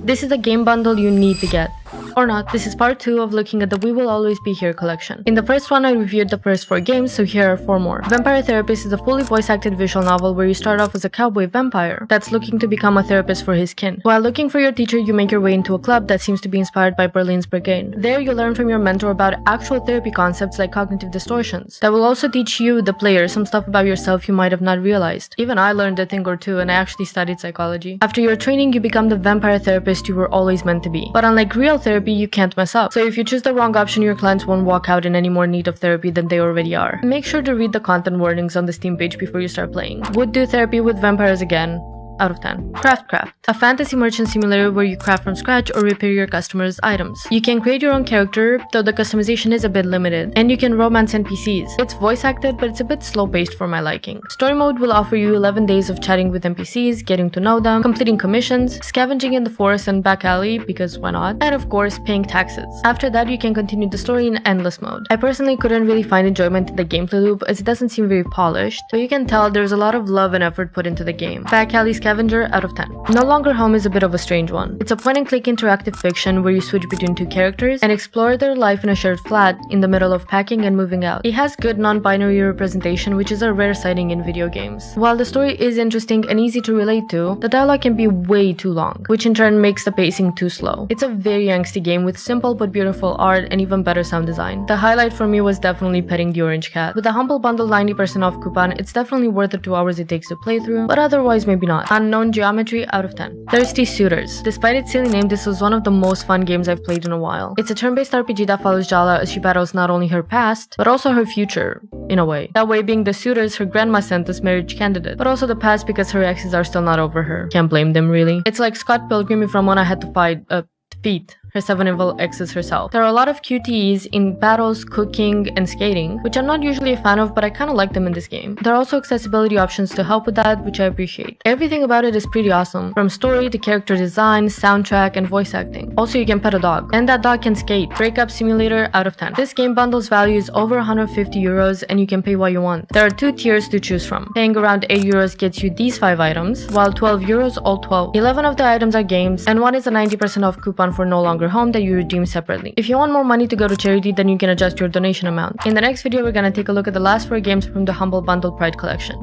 This is the game bundle you need to get. Or not, this is part 2 of looking at the We Will Always Be Here collection. In the first one, I reviewed the first 4 games, so here are 4 more. Vampire Therapist is a fully voice-acted visual novel where you start off as a cowboy vampire that's looking to become a therapist for his kin. While looking for your teacher, you make your way into a club that seems to be inspired by Berlin's Brigade. There, you learn from your mentor about actual therapy concepts like cognitive distortions that will also teach you, the player, some stuff about yourself you might have not realized. Even I learned a thing or two, and I actually studied psychology. After your training, you become the vampire therapist you were always meant to be. But unlike real therapy, you can't mess up. So if you choose the wrong option, your clients won't walk out in any more need of therapy than they already are. Make sure to read the content warnings on the Steam page before you start playing. Would do therapy with vampires again. Out of 10. Craft, a fantasy merchant simulator where you craft from scratch or repair your customers' items. You can create your own character, though the customization is a bit limited, and you can romance NPCs. It's voice acted, but it's a bit slow paced for my liking. Story mode will offer you 11 days of chatting with NPCs, getting to know them, completing commissions, scavenging in the forest and back alley, because why not, and of course paying taxes. After that, you can continue the story in endless mode. I personally couldn't really find enjoyment in the gameplay loop as it doesn't seem very polished, but you can tell there's a lot of love and effort put into the game. Back alley Scavenger out of 10. No Longer Home is a bit of a strange one. It's a point-and-click interactive fiction where you switch between 2 characters and explore their life in a shared flat in the middle of packing and moving out. It has good non-binary representation, which is a rare sighting in video games. While the story is interesting and easy to relate to, the dialogue can be way too long, which in turn makes the pacing too slow. It's a very angsty game with simple but beautiful art and even better sound design. The highlight for me was definitely petting the orange cat. With a Humble Bundle 90% off coupon, it's definitely worth the 2 hours it takes to play through, but otherwise maybe not. Unknown Geometry out of 10. Thirsty Suitors. Despite its silly name, this was one of the most fun games I've played in a while. It's a turn-based RPG that follows Jala as she battles not only her past, but also her future, in a way. That way being the suitors her grandma sent as marriage candidate, but also the past because her exes are still not over her. Can't blame them really. It's like Scott Pilgrim if Ramona had to defeat her 7 evil exes herself. There are a lot of QTEs in battles, cooking, and skating, which I'm not usually a fan of, but I kinda like them in this game. There are also accessibility options to help with that, which I appreciate. Everything about it is pretty awesome, from story to character design, soundtrack, and voice acting. Also, you can pet a dog, and that dog can skate. Breakup Simulator out of 10. This game bundle's value is over 150 euros, and you can pay what you want. There are 2 tiers to choose from. Paying around 8 euros gets you these 5 items, while 12 euros all 12. 11 of the items are games, and 1 is a 90% off coupon for No Longer Home that you redeem separately. If you want more money to go to charity, then you can adjust your donation amount. In the next video, we're gonna take a look at the last 4 games from the Humble Bundle Pride collection.